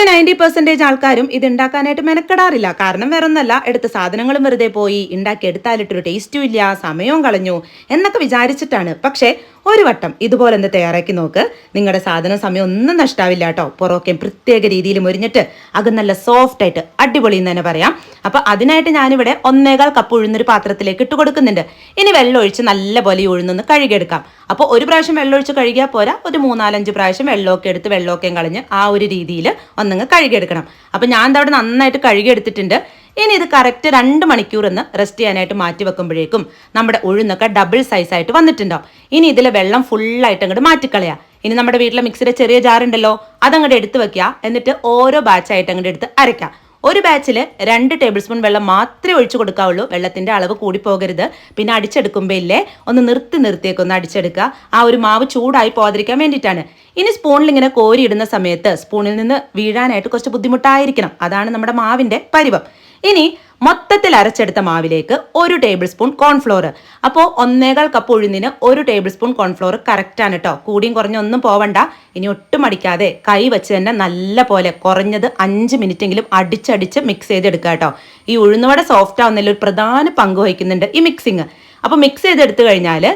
പൊതുവെ 90% ആൾക്കാരും ഇത് ഉണ്ടാക്കാനായിട്ട് മെനക്കെടാറില്ല. കാരണം വേറൊന്നല്ല, എടുത്ത സാധനങ്ങളും വെറുതെ പോയി, ഉണ്ടാക്കി എടുത്താലിട്ടൊരു ടേസ്റ്റും ഇല്ല, സമയവും കളഞ്ഞു എന്നൊക്കെ വിചാരിച്ചിട്ടാണ്. പക്ഷേ ഒരു വട്ടം ഇതുപോലെ ഒന്ന് തയ്യാറാക്കി നോക്ക്. നിങ്ങളുടെ സാധനം സമയം ഒന്നും നഷ്ടാവില്ല കേട്ടോ. പൊറോക്കയും പ്രത്യേക രീതിയിൽ മുരിഞ്ഞിട്ട് അത് നല്ല സോഫ്റ്റ് ആയിട്ട് അടിപൊളി എന്ന് തന്നെ പറയാം. അപ്പൊ അതിനായിട്ട് ഞാനിവിടെ 1.25 കപ്പ് ഉഴുന്നൊരു പാത്രത്തിലേക്ക് ഇട്ട് കൊടുക്കുന്നുണ്ട്. ഇനി വെള്ളം ഒഴിച്ച് നല്ലപോലെ ഈ ഉഴുന്നൊന്ന് കഴുകിയെടുക്കാം. അപ്പോൾ ഒരു പ്രാവശ്യം വെള്ളം ഒഴിച്ച് കഴുകിയാൽ പോരാ, ഒരു 3-4 പ്രാവശ്യം വെള്ളമൊക്കെ എടുത്ത് വെള്ളമൊക്കെയും കളഞ്ഞ് ആ ഒരു രീതിയിൽ ഒന്നങ്ങ് കഴുകിയെടുക്കണം. അപ്പൊ ഞാൻ അവിടെ നന്നായിട്ട് കഴുകിയെടുത്തിട്ടുണ്ട്. ഇനി ഇത് കറക്റ്റ് 2 മണിക്കൂർ ഒന്ന് റെസ്റ്റ് ചെയ്യാനായിട്ട് മാറ്റി വെക്കുമ്പോഴേക്കും നമ്മുടെ ഉഴുന്നൊക്കെ ഡബിൾ സൈസ് ആയിട്ട് വന്നിട്ടുണ്ടാവും. ഇനി ഇതിലെ വെള്ളം ഫുള്ളായിട്ട് അങ്ങോട്ട് മാറ്റിക്കളയാം. ഇനി നമ്മുടെ വീട്ടിലെ മിക്സിയുടെ ചെറിയ ജാറുണ്ടല്ലോ, അതങ്ങോട്ട് എടുത്ത് വെക്കുക. എന്നിട്ട് ഓരോ ബാച്ചായിട്ട് അങ്ങോട്ട് എടുത്ത് അരയ്ക്കാം. ഒരു ബാച്ചിൽ 2 ടേബിൾ സ്പൂൺ വെള്ളം മാത്രമേ ഒഴിച്ചു കൊടുക്കാവുള്ളൂ. വെള്ളത്തിന്റെ അളവ് കൂടി പോകരുത്. പിന്നെ അടിച്ചെടുക്കുമ്പോൾ ഇല്ലേ ഒന്ന് നിർത്തിയൊക്കെ ഒന്ന് അടിച്ചെടുക്കുക. ആ ഒരു മാവ് ചൂടായി പോകാതിരിക്കാൻ വേണ്ടിയിട്ടാണ്. ഇനി സ്പൂണിൽ ഇങ്ങനെ കോരിയിടുന്ന സമയത്ത് സ്പൂണിൽ നിന്ന് വീഴാനായിട്ട് കുറച്ച് ബുദ്ധിമുട്ടായിരിക്കണം. അതാണ് നമ്മുടെ മാവിന്റെ പരുവം. ഇനി മൊത്തത്തിൽ അരച്ചെടുത്ത മാവിലേക്ക് 1 ടേബിൾ സ്പൂൺ കോൺഫ്ലോർ. അപ്പോൾ 1.25 കപ്പ് ഉഴുന്നിന് 1 ടേബിൾ സ്പൂൺ കോൺഫ്ലോർ കറക്റ്റാണ് കേട്ടോ. കൂടിയും കുറഞ്ഞൊന്നും പോവണ്ട. ഇനി ഒട്ടും മടിക്കാതെ കൈ വെച്ച് തന്നെ നല്ല പോലെ കുറഞ്ഞത് 5 മിനിറ്റെങ്കിലും അടിച്ചടിച്ച് മിക്സ് ചെയ്തെടുക്കുക കേട്ടോ. ഈ ഉഴുന്നുവട സോഫ്റ്റ് ആവുന്നതിൽ ഒരു പ്രധാന പങ്ക് വഹിക്കുന്നുണ്ട് ഈ മിക്സിങ്. അപ്പോൾ മിക്സ് ചെയ്തെടുത്തു കഴിഞ്ഞാൽ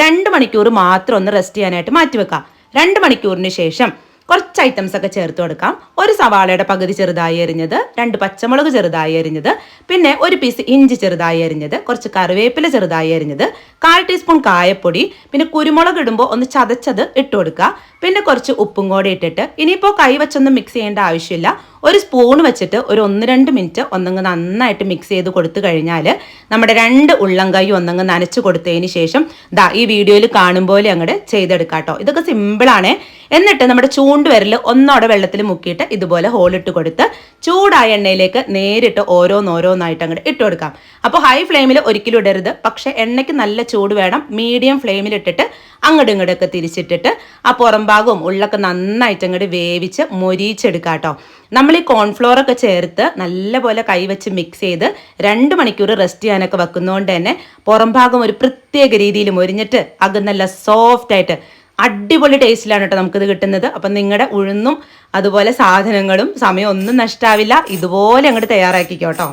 2 മണിക്കൂർ മാത്രം ഒന്ന് റെസ്റ്റ് ചെയ്യാനായിട്ട് മാറ്റിവെക്കാം. 2 മണിക്കൂറിന് ശേഷം കുറച്ച് ഐറ്റംസ് ഒക്കെ ചേർത്ത് കൊടുക്കാം. ഒരു സവാളയുടെ പകുതി ചെറുതായി അരിഞ്ഞത്, 2 പച്ചമുളക് ചെറുതായി അരിഞ്ഞത്, പിന്നെ 1 പീസ് ഇഞ്ചി ചെറുതായി അരിഞ്ഞത്, കുറച്ച് കറിവേപ്പില ചെറുതായി അരിഞ്ഞത്, 1/4 ടീസ്പൂൺ കായപ്പൊടി, പിന്നെ കുരുമുളക് ഇടുമ്പോൾ ഒന്ന് ചതച്ചത് ഇട്ട് കൊടുക്കുക. പിന്നെ കുറച്ച് ഉപ്പും കൂടെ ഇട്ടിട്ട് ഇനിയിപ്പോൾ കൈ വെച്ചൊന്നും മിക്സ് ചെയ്യേണ്ട ആവശ്യമില്ല. ഒരു സ്പൂൺ വെച്ചിട്ട് ഒരു 1-2 മിനിറ്റ് ഒന്നങ്ങ് നന്നായിട്ട് മിക്സ് ചെയ്ത് കൊടുത്തു കഴിഞ്ഞാൽ നമ്മുടെ 2 ഉള്ളംകൈ ഒന്നങ്ങ് നനച്ച് കൊടുത്തതിന് ശേഷം ഈ വീഡിയോയിൽ കാണും പോലെ അങ്ങോട്ട് ചെയ്തെടുക്കാം കേട്ടോ. ഇതൊക്കെ സിമ്പിളാണ്. എന്നിട്ട് നമ്മുടെ ചൂണ്ടുവിരൽ ഒന്നോടെ വെള്ളത്തിൽ മുക്കിയിട്ട് ഇതുപോലെ ഹോളിട്ട് കൊടുത്ത് ചൂടായ എണ്ണയിലേക്ക് നേരിട്ട് ഓരോന്നായിട്ട് അങ്ങോട്ട് ഇട്ട് കൊടുക്കാം. അപ്പോൾ ഹൈ ഫ്ലെയിമിൽ ഒരിക്കലും ഇടരുത്. പക്ഷേ എണ്ണയ്ക്ക് നല്ല ചൂട് വേണം. മീഡിയം ഫ്ലെയിമിൽ ഇട്ടിട്ട് അങ്ങോട്ടും ഇങ്ങോട്ടൊക്കെ തിരിച്ചിട്ടിട്ട് ആ പുറം ഭാഗവും ഉള്ളൊക്കെ നന്നായിട്ട് അങ്ങോട്ട് വേവിച്ച് മൊരിച്ചെടുക്കാം കേട്ടോ. നമ്മൾ ഈ കോൺഫ്ലോർ ഒക്കെ ചേർത്ത് നല്ലപോലെ കൈവച്ച് മിക്സ് ചെയ്ത് 2 മണിക്കൂർ റെസ്റ്റ് ചെയ്യാനൊക്കെ വെക്കുന്നതുകൊണ്ട് തന്നെ പുറം ഭാഗം ഒരു പ്രത്യേക രീതിയിൽ മൊരിഞ്ഞിട്ട് അത് നല്ല സോഫ്റ്റ് ആയിട്ട് അടിപൊളി ടേസ്റ്റിലാണ് കേട്ടോ നമുക്കിത് കിട്ടുന്നത്. അപ്പം നിങ്ങളുടെ ഉഴുന്നും അതുപോലെ സാധനങ്ങളും സമയം ഒന്നും നഷ്ടാവില്ല. ഇതുപോലെ അങ്ങോട്ട് തയ്യാറാക്കിക്കോ കേട്ടോ.